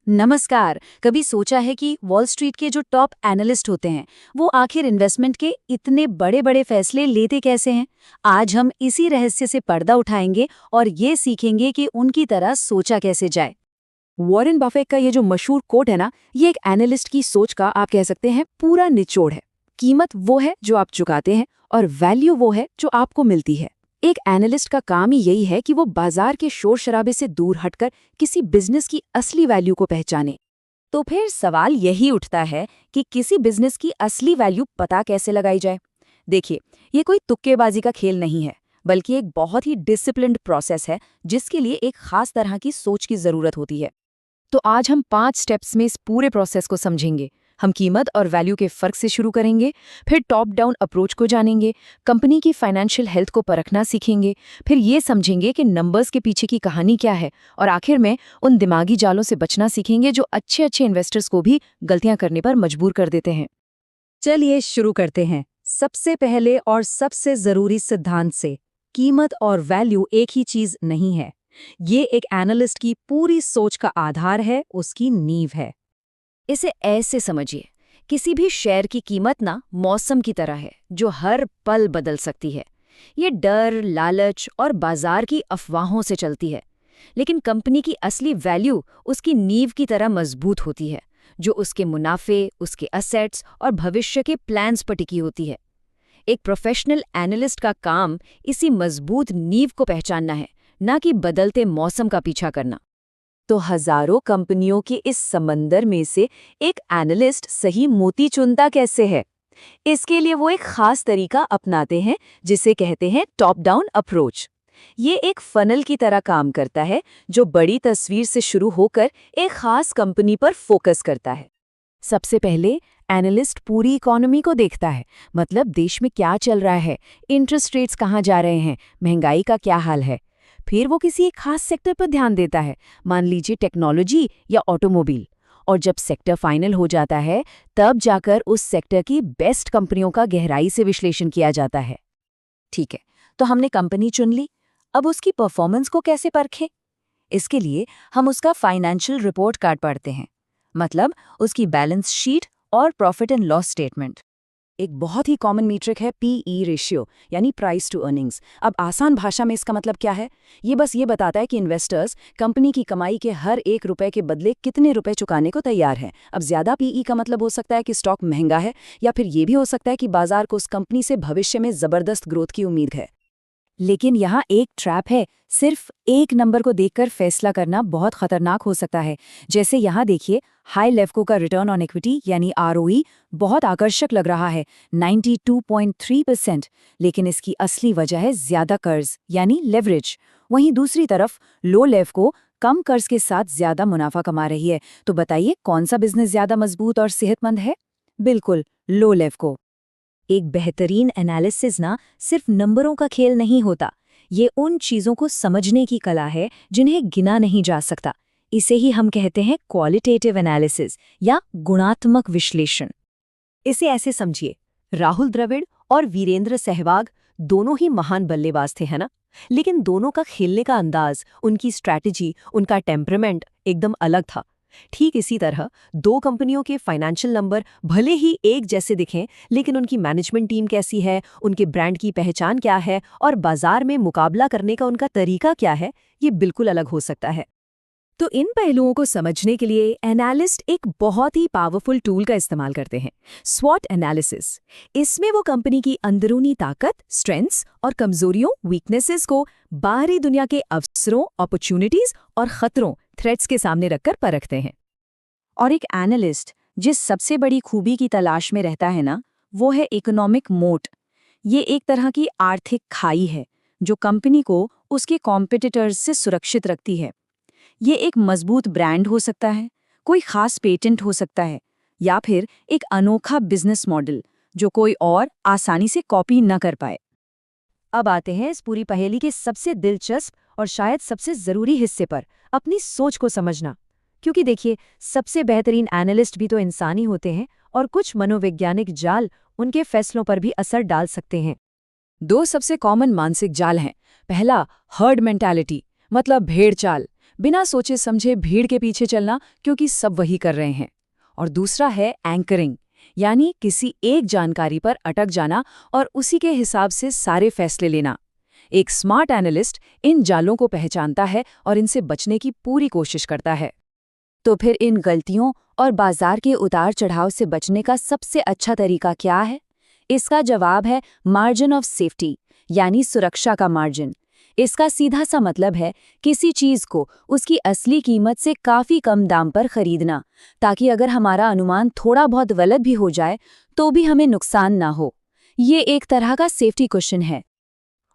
नमस्कार। कभी सोचा है कि वॉल स्ट्रीट के जो टॉप एनालिस्ट होते हैं वो आखिर इन्वेस्टमेंट के इतने बड़े बड़े फैसले लेते कैसे हैं? आज हम इसी रहस्य से पर्दा उठाएंगे और ये सीखेंगे कि उनकी तरह सोचा कैसे जाए। वॉरेन बफेट का ये जो मशहूर कोट है ना, ये एक एनालिस्ट की सोच का आप कह सकते हैं पूरा निचोड़ है। कीमत वो है जो आप चुकाते हैं और वैल्यू वो है जो आपको मिलती है। एक एनालिस्ट का काम ही यही है कि वो बाजार के शोर शराबे से दूर हटकर किसी बिजनेस की असली वैल्यू को पहचाने। तो फिर सवाल यही उठता है कि किसी बिजनेस की असली वैल्यू पता कैसे लगाई जाए। देखिए, ये कोई तुक्केबाजी का खेल नहीं है, बल्कि एक बहुत ही डिसिप्लिन्ड प्रोसेस है जिसके लिए एक खास तरह की सोच की जरूरत होती है। तो आज हम 5 स्टेप्स में इस पूरे प्रोसेस को समझेंगे। हम कीमत और वैल्यू के फर्क से शुरू करेंगे, फिर टॉप डाउन अप्रोच को जानेंगे, कंपनी की फाइनेंशियल हेल्थ को परखना सीखेंगे, फिर ये समझेंगे कि नंबर्स के पीछे की कहानी क्या है, और आखिर में उन दिमागी जालों से बचना सीखेंगे जो अच्छे अच्छे इन्वेस्टर्स को भी गलतियां करने पर मजबूर कर देते हैं। चलिए शुरू करते हैं सबसे पहले और सबसे जरूरी सिद्धांत से। कीमत और वैल्यू एक ही चीज नहीं है। ये एक एनालिस्ट की पूरी सोच का आधार है, उसकी नींव है। इसे ऐसे समझिए, किसी भी शेयर की कीमत ना मौसम की तरह है जो हर पल बदल सकती है। ये डर, लालच और बाजार की अफवाहों से चलती है। लेकिन कंपनी की असली वैल्यू उसकी नींव की तरह मजबूत होती है, जो उसके मुनाफे, उसके असेट्स और भविष्य के प्लान्स पर टिकी होती है। एक प्रोफेशनल एनालिस्ट का काम इसी मजबूत नींव को पहचानना है, ना कि बदलते मौसम का पीछा करना। तो हजारों कंपनियों के इस समंदर में से एक एनालिस्ट सही मोती चुनता कैसे है? इसके लिए वो एक खास तरीका अपनाते हैं जिसे कहते हैं टॉप डाउन अप्रोच। ये एक फनल की तरह काम करता है जो बड़ी तस्वीर से शुरू होकर एक खास कंपनी पर फोकस करता है। सबसे पहले एनालिस्ट पूरी इकोनॉमी को देखता है, मतलब देश में क्या चल रहा है, इंटरेस्ट रेट्स कहाँ जा रहे हैं, महंगाई का क्या हाल है। फिर वो किसी एक खास सेक्टर पर ध्यान देता है, मान लीजिए टेक्नोलॉजी या ऑटोमोबाइल। और जब सेक्टर फाइनल हो जाता है, तब जाकर उस सेक्टर की बेस्ट कंपनियों का गहराई से विश्लेषण किया जाता है। ठीक है, तो हमने कंपनी चुन ली। अब उसकी परफॉर्मेंस को कैसे परखें? इसके लिए हम उसका फाइनेंशियल रिपोर्ट कार्ड पढ़ते हैं, मतलब उसकी बैलेंस शीट और प्रॉफिट एंड लॉस स्टेटमेंट। एक बहुत ही कॉमन मीट्रिक है पीई रेशियो, यानी प्राइस टू अर्निंग्स। अब आसान भाषा में इसका मतलब क्या है? ये बस ये बताता है कि इन्वेस्टर्स कंपनी की कमाई के हर 1 रुपए के बदले कितने रुपए चुकाने को तैयार हैं। अब ज्यादा पीई का मतलब हो सकता है कि स्टॉक महंगा है, या फिर ये भी हो सकता है कि बाजार को उस कंपनी से भविष्य में जबरदस्त ग्रोथ की उम्मीद है। लेकिन यहाँ एक ट्रैप है, सिर्फ एक नंबर को देखकर फैसला करना बहुत खतरनाक हो सकता है। जैसे यहाँ देखिए, हाई लेवको का रिटर्न ऑन इक्विटी यानी आरओई बहुत आकर्षक लग रहा है, 92.3%, लेकिन इसकी असली वजह है ज्यादा कर्ज यानी लेवरेज। वहीं दूसरी तरफ लो लेवको कम कर्ज के साथ ज्यादा मुनाफा कमा रही है। तो बताइए, कौन सा बिजनेस ज्यादा मजबूत और सेहतमंद है? बिल्कुल, लो लेवको। एक बेहतरीन एनालिसिस ना सिर्फ नंबरों का खेल नहीं होता, ये उन चीज़ों को समझने की कला है जिन्हें गिना नहीं जा सकता। इसे ही हम कहते हैं क्वालिटेटिव एनालिसिस या गुणात्मक विश्लेषण। इसे ऐसे समझिए, राहुल द्रविड़ और वीरेंद्र सहवाग दोनों ही महान बल्लेबाज थे, है ना? लेकिन दोनों का खेलने का अंदाज, उनकी स्ट्रैटेजी, उनका टेम्परामेंट एकदम अलग था। ठीक इसी तरह दो कंपनियों के फाइनेंशियल नंबर भले ही एक जैसे दिखें, लेकिन उनकी मैनेजमेंट टीम कैसी है, उनके ब्रांड की पहचान क्या है और बाजार में मुकाबला करने का उनका तरीका क्या है, ये बिल्कुल अलग हो सकता है। तो इन पहलुओं को समझने के लिए एनालिस्ट एक बहुत ही पावरफुल टूल का इस्तेमाल करते हैं, स्वॉट एनालिसिस। इसमें वो कंपनी की अंदरूनी ताकत, स्ट्रेंथ्स और कमजोरियों, वीकनेसेस को बाहरी दुनिया के अवसरों, अपॉर्चुनिटीज और खतरों, थ्रेट्स के सामने रखकर परखते हैं। और एक एनालिस्ट जिस सबसे बड़ी खूबी की तलाश में रहता है ना, वो है इकोनॉमिक मोट। ये एक तरह की आर्थिक खाई है जो कंपनी को उसके कॉम्पिटिटर्स से सुरक्षित रखती है। ये एक मजबूत ब्रांड हो सकता है, कोई खास पेटेंट हो सकता है, या फिर एक अनोखा बिजनेस मॉडल जो कोई और आसानी से कॉपी न कर पाए। अब आते हैं इस पूरी पहेली के सबसे दिलचस्प और शायद सबसे जरूरी हिस्से पर, अपनी सोच को समझना। क्योंकि देखिए, सबसे बेहतरीन एनालिस्ट भी तो इंसान ही होते हैं और कुछ मनोवैज्ञानिक जाल उनके फैसलों पर भी असर डाल सकते हैं। 2 सबसे कॉमन मानसिक जाल हैं। पहला, हर्ड मेंटालिटी, मतलब भेड़ चाल। बिना सोचे समझे भीड़ के पीछे चलना, क्योंकि सब वही कर रहे हैं। और दूसरा है एंकरिंग, यानी किसी एक जानकारी पर अटक जाना और उसी के हिसाब से सारे फैसले लेना। एक स्मार्ट एनालिस्ट इन जालों को पहचानता है और इनसे बचने की पूरी कोशिश करता है। तो फिर इन गलतियों और बाजार के उतार चढ़ाव से बचने का सबसे अच्छा तरीका क्या है? इसका जवाब है मार्जिन ऑफ सेफ्टी, यानी सुरक्षा का मार्जिन। इसका सीधा सा मतलब है किसी चीज को उसकी असली कीमत से काफी कम दाम पर खरीदना, ताकि अगर हमारा अनुमान थोड़ा बहुत गलत भी हो जाए तो भी हमें नुकसान ना हो। ये एक तरह का सेफ्टी कुशन है।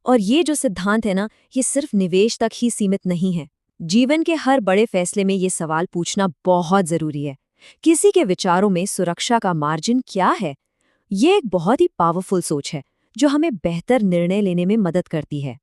और ये जो सिद्धांत है ना, ये सिर्फ निवेश तक ही सीमित नहीं है। जीवन के हर बड़े फैसले में ये सवाल पूछना बहुत जरूरी है, किसी के विचारों में सुरक्षा का मार्जिन क्या है? ये एक बहुत ही पावरफुल सोच है जो हमें बेहतर निर्णय लेने में मदद करती है।